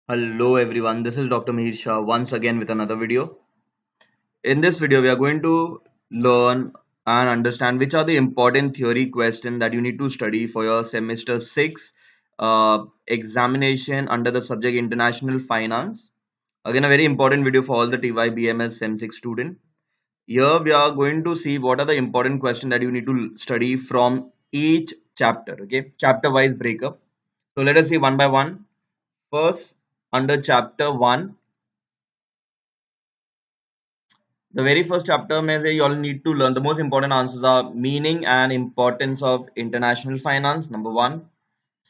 Hello everyone, this is Dr. Mihir Shah once again with another video. In this video, we are going to learn and understand which are the important theory questions that you need to study for your semester 6 examination under the subject International Finance. Again, a very important video for all the TYBMS Sem 6 student. Here we are going to see what are the important questions that you need to study from each chapter, okay? Chapter wise breakup. So let us see one by one. First, under chapter 1, the very first chapter may say you all need to learn the most important answers are meaning and importance of international finance, number one.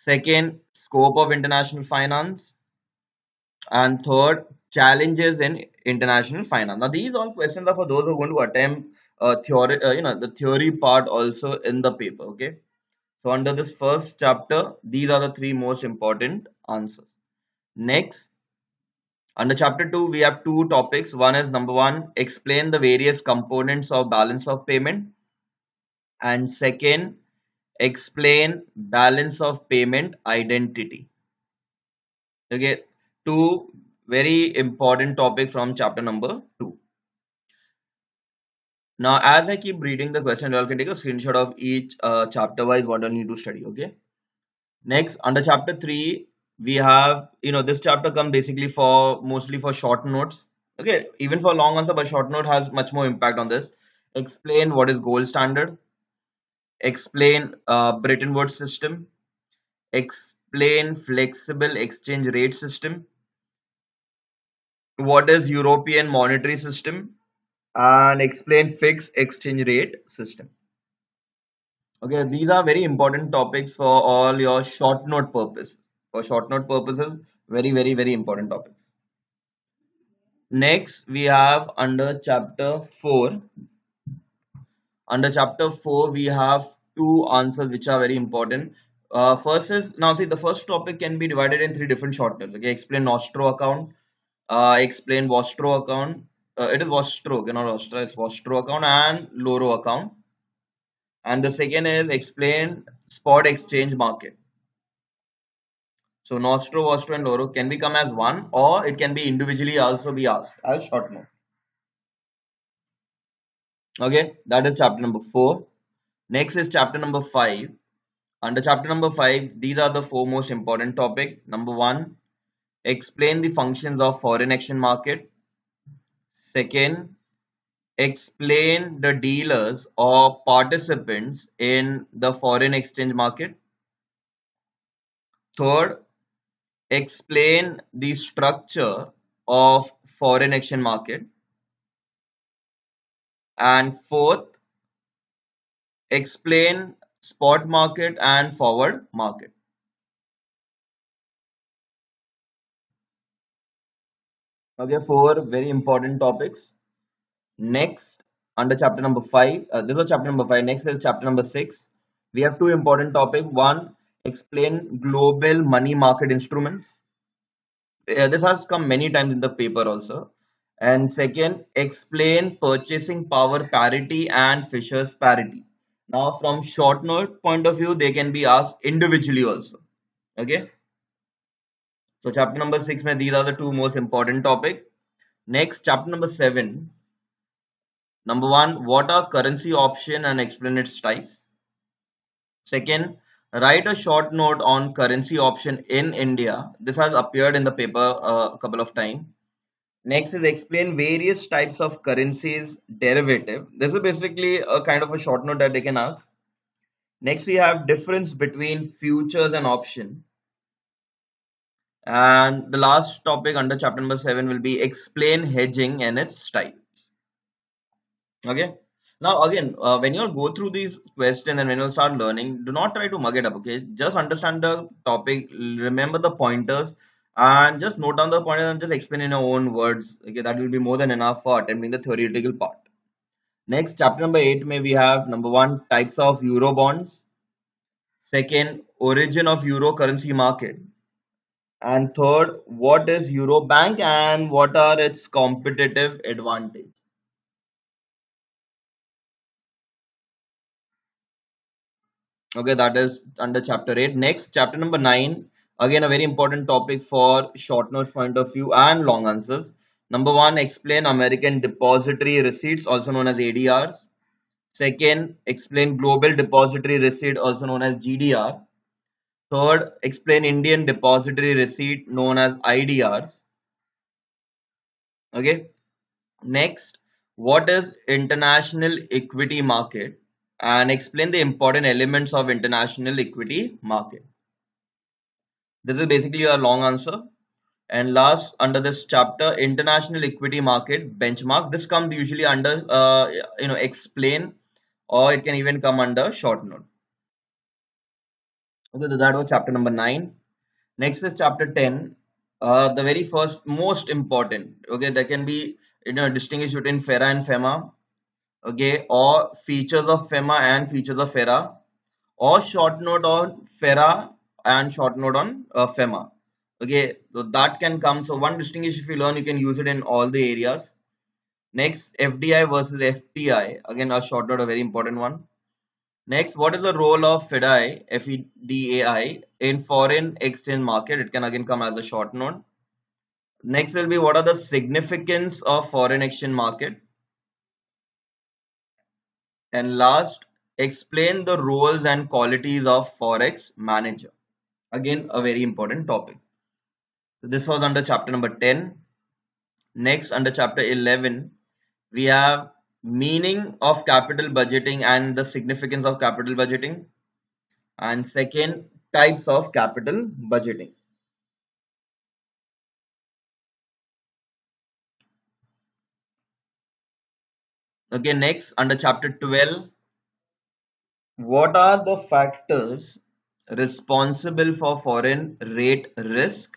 Second, scope of international finance. And third, challenges in international finance. Now, these all questions are for those who are going to attempt theory, the theory part also in the paper. Okay. So under this first chapter, these are the three most important answers. Next, under chapter 2, we have two topics. One is number one, explain the various components of balance of payment. And second, explain balance of payment identity. Okay, two very important topic from chapter number 2. Now, as I keep reading the question, you all can take a screenshot of each chapter wise what I need to study. Okay. Next, under chapter 3, we have, this chapter comes basically for mostly for short notes. Okay, even for long answer, but short note has much more impact on this. Explain what is gold standard, explain Bretton Woods system, explain flexible exchange rate system, what is European monetary system, and explain fixed exchange rate system. Okay, these are very important topics for all your short note purpose. For short note purposes, very, very, very important topics. Next, we have under chapter 4. Under chapter 4, we have two answers which are very important. First is, now see, the first topic can be divided in three different short notes. Okay, explain Nostro account, explain Vostro account. It is Vostro, okay, not Vostro, it's Vostro account and Loro account. And the second is explain spot exchange market. So Nostro, Vostro, and Loro can become as one, or it can be individually also be asked as short note. Okay, that is chapter number 4. Next is chapter number 5. Under chapter number 5, these are the four most important topic. Number 1, explain the functions of foreign exchange market. Second, explain the dealers or participants in the foreign exchange market. Third, explain the structure of foreign exchange market. And fourth, explain spot market and forward market. Okay, four very important topics. Next, under chapter number 5, this is chapter number 5. Next is chapter number 6. We have two important topics. One, explain global money market instruments. This has come many times in the paper also. And second, explain purchasing power parity and Fisher's parity. Now, from short note point of view, they can be asked individually also. Okay. So, chapter number 6, mein, these are the two most important topics. Next, chapter number 7. Number 1, what are currency option and explain its types. Second, write a short note on currency option in India. This has appeared in the paper a couple of times. Next is explain various types of currencies derivative. This is basically a kind of a short note that they can ask. Next, we have difference between futures and option. And the last topic under chapter number 7 will be explain hedging and its types. Okay. Now again, when you go through these questions and when you start learning, do not try to mug it up. Okay, just understand the topic, remember the pointers, and just note down the pointers and just explain in your own words. Okay, that will be more than enough for attempting the theoretical part. Next, chapter number 8, may we have number 1, types of euro bonds. Second, origin of euro currency market. And third, what is euro bank and what are its competitive advantage. Okay, that is under chapter 8. Next, chapter number 9. Again, a very important topic for short notes point of view and long answers. Number one, explain American Depository Receipts, also known as ADRs. Second, explain Global Depository Receipt, also known as GDR. Third, explain Indian Depository Receipt, known as IDRs. Okay. Next, what is international equity market? And explain the important elements of international equity market. This is basically a long answer. And last, under this chapter, international equity market benchmark. This comes usually under, explain, or it can even come under short note. Okay, so that was chapter number 9. Next is chapter 10. The very first, most important. Okay, there can be, distinguish between FERA and FEMA. Okay, or features of FEMA and features of FERA, or short note on FERA and short note on FEMA. Okay, so that can come. So one distinguish, if you learn, you can use it in all the areas. Next, FDI versus FPI. Again, a short note, a very important one. Next, what is the role of FDI, FEDAI in foreign exchange market? It can again come as a short note. Next will be what are the significance of foreign exchange market? And last, explain the roles and qualities of Forex manager. Again, a very important topic. So this was under chapter number 10. Next, under chapter 11, we have meaning of capital budgeting and the significance of capital budgeting. And second, types of capital budgeting. Okay, next, under chapter 12, what are the factors responsible for foreign rate risk?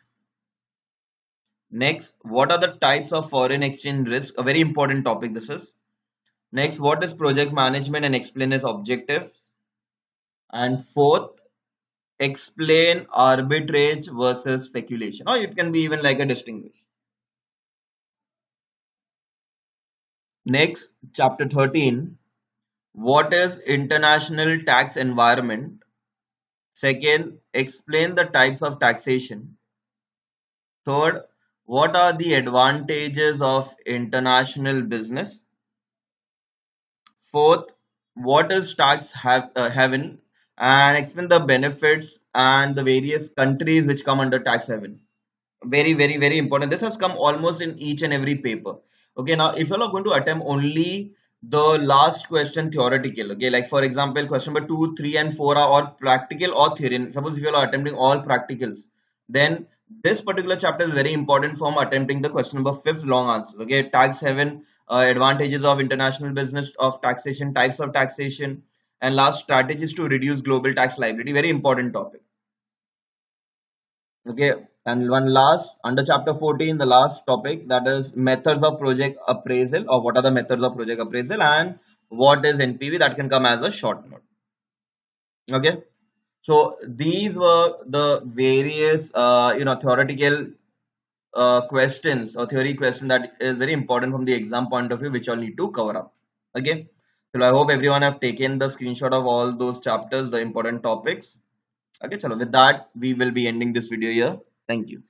Next, what are the types of foreign exchange risk? A very important topic this is. Next, what is project management and explain its objectives? And fourth, explain arbitrage versus speculation. Or it can be even like a distinguish. Next, chapter 13, what is international tax environment? Second, explain the types of taxation. Third, what are the advantages of international business? Fourth, what is tax haven, and explain the benefits and the various countries which come under tax haven. Very, very, very important. This has come almost in each and every paper. Okay, now if you're not going to attempt only the last question theoretical, okay, like for example, question number 2, 3, and 4 are all practical or theory. Suppose if you are attempting all practicals, then this particular chapter is very important from attempting the question number 5th long answer. Okay, tax haven, advantages of international business of taxation, types of taxation, and last strategies to reduce global tax liability. Very important topic. Okay, and one last under chapter 14, the last topic, that is methods of project appraisal, or what are the methods of project appraisal and what is NPV, that can come as a short note. Okay, so these were the various theoretical questions or theory question that is very important from the exam point of view, which I'll need to cover up. Okay, so I hope everyone have taken the screenshot of all those chapters, the important topics. Okay, chalo, with that we will be ending this video here. Thank you.